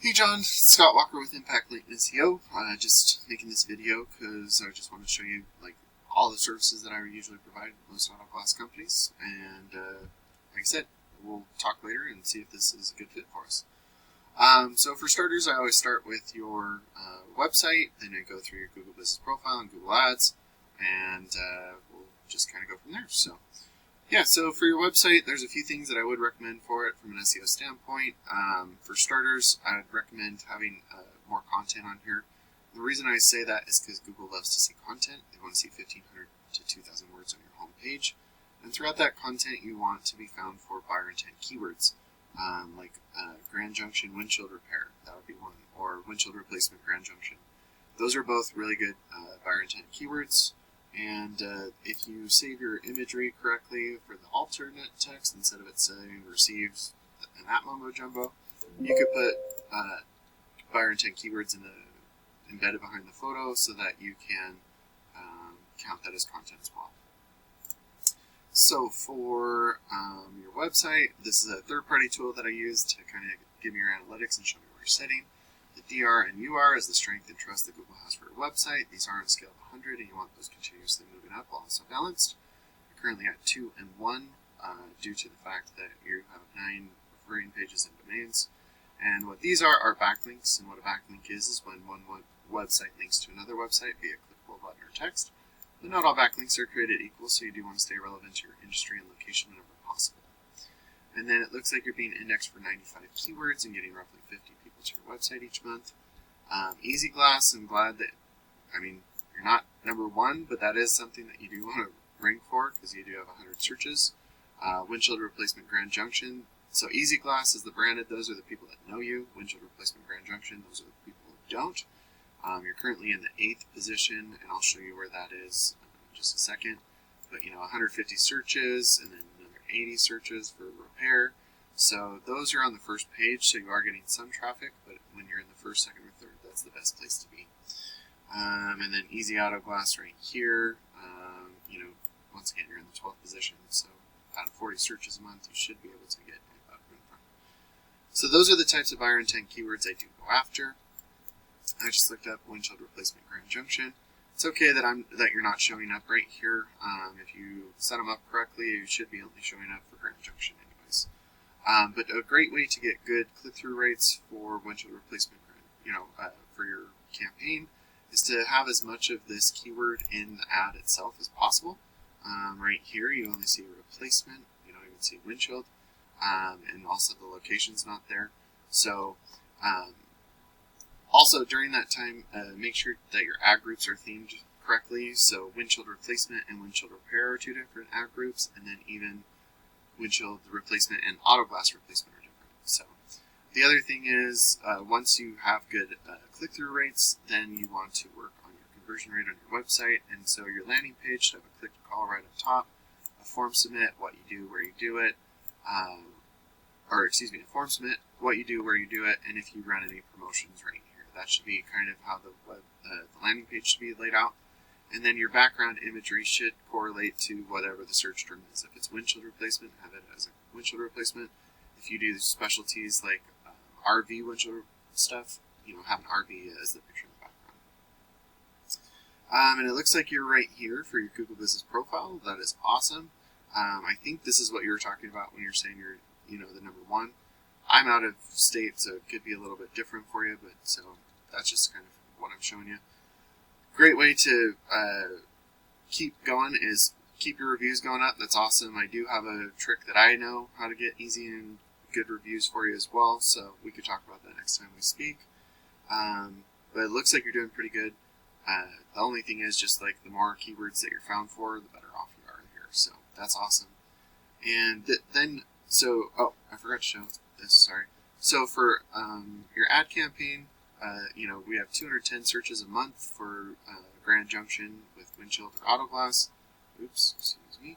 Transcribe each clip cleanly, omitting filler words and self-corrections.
Hey John, Scott Walker with Impact Link SEO. Just making this video because I just want to show you all the services that I usually provide at most auto glass companies, and like I said, we'll talk later and see if this is a good fit for us. So for starters, I always start with your website, then I go through your Google Business Profile and Google Ads, and we'll just kind of go from there. So for your website, there's a few things that I would recommend for it from an SEO standpoint. For starters, I would recommend having more content on here. The reason I say that is because Google loves to see content. They want to see 1,500 to 2,000 words on your home page. And throughout that content, you want to be found for buyer intent keywords, like Grand Junction windshield repair. That would be one. Or windshield replacement Grand Junction. Those are both really good buyer intent keywords. And if you save your imagery correctly for the alternate text, instead of it saying receives and that mumbo jumbo, you could put buyer intent keywords embedded behind the photo so that you can count that as content as well. So for your website, this is a third-party tool that I use to kind of give me your analytics and show me where you're sitting. The DR and UR is the strength and trust that Google has for your website. These are on a scale of 100, and you want those continuously moving up while also balanced. You're currently at 2 and 1 due to the fact that you have 9 referring pages and domains. And what these are backlinks, and what a backlink is when one website links to another website via clickable button or text. But not all backlinks are created equal, so you do want to stay relevant to your industry and location whenever possible. And then it looks like you're being indexed for 95 keywords and getting roughly 50 people to your website each month. Easy Glass, I'm glad that, you're not number 1, but that is something that you do want to rank for because you do have 100 searches. Windshield Replacement Grand Junction. So Easy Glass is the branded, those are the people that know you. Windshield Replacement Grand Junction, those are the people who don't. You're currently in the 8th position, and I'll show you where that is in just a second. But 150 searches, and then another 80 searches for repair. So those are on the first page, so you are getting some traffic, but when you're in the first, second, or third, that's the best place to be. And then Easy Auto Glass right here. Once again, you're in the 12th position, so out of 40 searches a month, you should be able to get up in front. So those are the types of buyer intent keywords I do go after. I just looked up windshield replacement Grand Junction. It's okay that you're not showing up right here. If you set them up correctly, you should be only showing up for Grand Junction anyways. But a great way to get good click-through rates for windshield replacement, for your campaign, is to have as much of this keyword in the ad itself as possible. Right here, you only see replacement. You don't even see windshield, and also the location's not there. So, also during that time, make sure that your ad groups are themed correctly. So windshield replacement and windshield repair are 2 different ad groups, and then even windshield replacement and auto glass replacement are different. So the other thing is, once you have good click-through rates, then you want to work on your conversion rate on your website. And so your landing page should have a click to call right up top, a form submit, what you do, where you do it, a form submit, what you do, where you do it, and if you run any promotions right here. That should be kind of how the landing page should be laid out. And then your background imagery should correlate to whatever the search term is. If it's windshield replacement, have it as a windshield replacement. If you do specialties like RV windshield stuff, have an RV as the picture in the background. And it looks like you're right here for your Google Business Profile. That is awesome. I think this is what you were talking about when you're saying you're, the number 1. I'm out of state, so it could be a little bit different for you, but so that's just kind of what I'm showing you. Great way to keep going is keep your reviews going up. That's awesome. I do have a trick that I know how to get easy and good reviews for you as well, so we could talk about that next time we speak. But it looks like you're doing pretty good. The only thing is just the more keywords that you're found for, the better off you are here. So that's awesome. And I forgot to show this, sorry. So for your ad campaign, we have 210 searches a month for Grand Junction with windshield or auto glass. Oops, excuse me.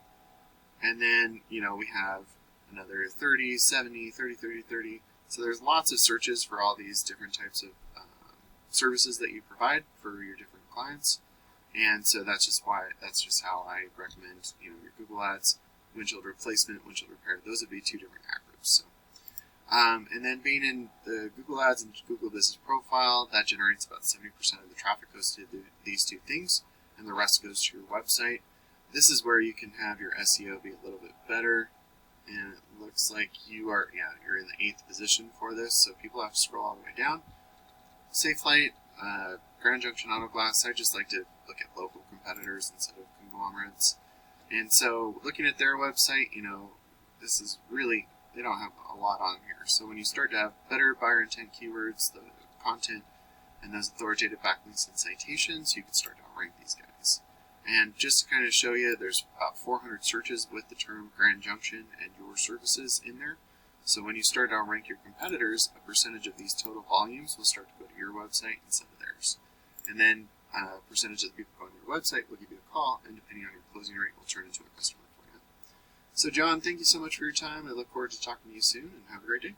And then, we have another 30, 70, 30, 30, 30. So there's lots of searches for all these different types of services that you provide for your different clients. And so that's just how I recommend, your Google Ads, windshield replacement, windshield repair. Those would be 2 different ad groups. So And then being in the Google Ads and Google Business Profile, that generates about 70% of the traffic goes to these two things, and the rest goes to your website. This is where you can have your SEO be a little bit better, and it looks like you're in the 8th position for this, so people have to scroll all the way down. Safe Flight, Grand Junction Auto Glass, I just like to look at local competitors instead of conglomerates. And so looking at their website, this is really, they don't have a lot on here. So when you start to have better buyer intent keywords, the content, and those authoritative backlinks and citations, you can start to outrank these guys. And just to kind of show you, there's about 400 searches with the term Grand Junction and your services in there. So when you start to outrank your competitors, a percentage of these total volumes will start to go to your website instead of theirs. And then a percentage of the people going to your website will give you a call, and depending on your closing rate, will turn into a customer for you. So John, thank you so much for your time. I look forward to talking to you soon, and have a great day.